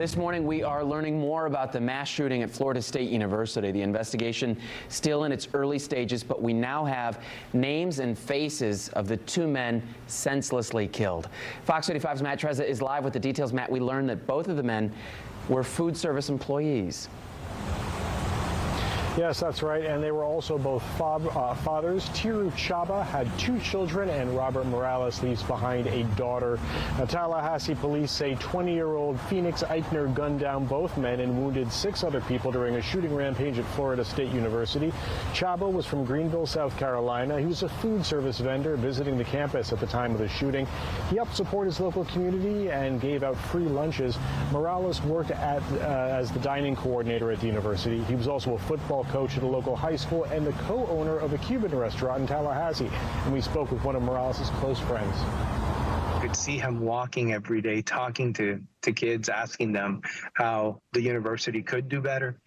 This morning, we are learning more about the mass shooting at Florida State University. The investigation still in its early stages, but we now have names and faces of the two men senselessly killed. Fox 35's Matt Trezza is live with the details. Matt, we learned that both of the men were food service employees. Yes, that's right, and they were also both fathers. Tiru Chaba had 2 children, and Robert Morales leaves behind a daughter. Now, Tallahassee police say 20-year-old Phoenix Iker gunned down both men and wounded 6 other people during a shooting rampage at Florida State University. Chaba was from Greenville, South Carolina. He was a food service vendor visiting the campus at the time of the shooting. He helped support his local community and gave out free lunches. Morales worked as the dining coordinator at the university. He was also a football coach at a local high school and the co-owner of a Cuban restaurant in Tallahassee. And we spoke with one of Morales' close friends. You could see him walking every day, talking to kids, asking them how the university could do better,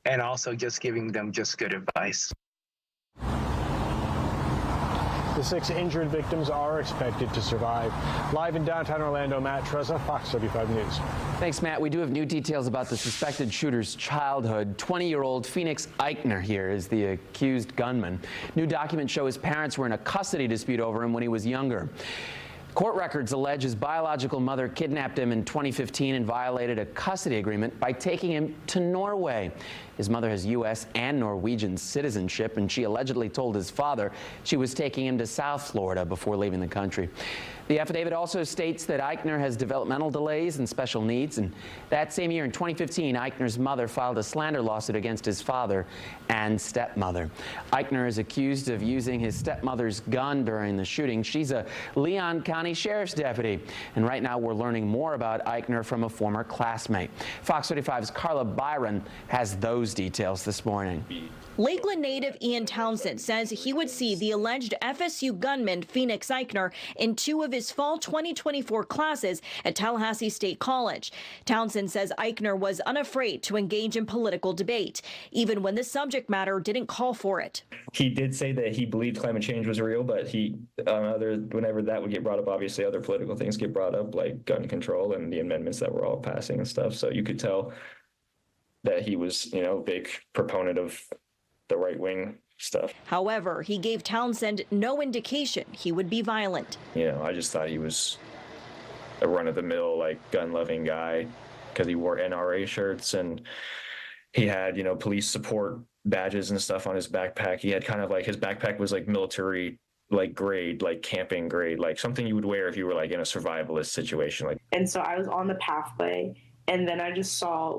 and also just giving them just good advice. The 6 injured victims are expected to survive. Live in downtown Orlando, Matt Trezza, Fox 35 News. Thanks, Matt. We do have new details about the suspected shooter's childhood. 20-year-old Phoenix Iker here is the accused gunman. New documents show his parents were in a custody dispute over him when he was younger. Court records allege his biological mother kidnapped him in 2015 and violated a custody agreement by taking him to Norway. His mother has U.S. and Norwegian citizenship, and she allegedly told his father she was taking him to South Florida before leaving the country. The affidavit also states that Ikner has developmental delays and special needs, and that same year in 2015, Ikner's mother filed a slander lawsuit against his father and stepmother. Ikner is accused of using his stepmother's gun during the shooting. She's a Leon County Sheriff's deputy, and right now we're learning more about Ikner from a former classmate. Fox 35's Carla Byron has those details this morning. Lakeland native Townsend says he would see the alleged FSU gunman Phoenix Iker in 2 of his fall 2024 classes at Tallahassee State College. Townsend says Ikner was unafraid to engage in political debate, even when the subject matter didn't call for it. He did say that he believed climate change was real, but whenever that would get brought up, obviously other political things get brought up, like gun control and the amendments that we're all passing and stuff. So you could tell that he was, a big proponent of the right-wing stuff. However, he gave Townsend no indication he would be violent. I just thought he was a run-of-the-mill, gun-loving guy because he wore NRA shirts and he had, police support badges and stuff on his backpack. He had kind of his backpack was military grade, camping grade, something you would wear if you were in a survivalist situation. And so I was on the pathway, and then I just saw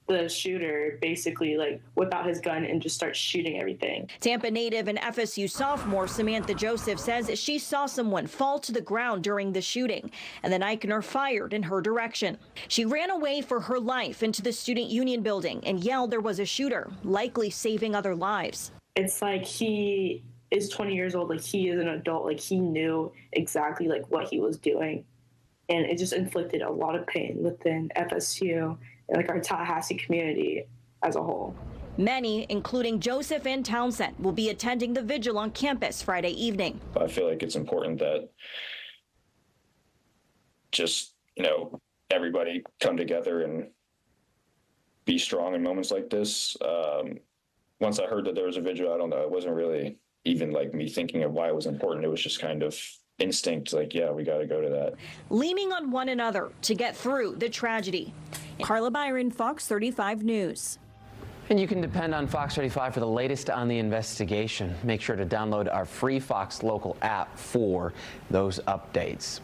the shooter basically whip out his gun and just start shooting everything. Tampa native and FSU sophomore Samantha Joseph says she saw someone fall to the ground during the shooting, and then Ikner fired in her direction. She ran away for her life into the student union building and yelled there was a shooter, likely saving other lives. It's he is 20 years old, he is an adult, he knew exactly what he was doing, and it just inflicted a lot of pain within FSU and our Tallahassee community as a whole. Many, including Joseph and Townsend, will be attending the vigil on campus Friday evening. I feel like it's important that just, everybody come together and be strong in moments like this. Once I heard that there was a vigil, I don't know, it wasn't really even me thinking of why it was important. It was just kind of instinct, yeah, we got to go to that. Leaning on one another to get through the tragedy. Carla Byron, Fox 35 News. And you can depend on Fox 35 for the latest on the investigation. Make sure to download our free Fox Local app for those updates.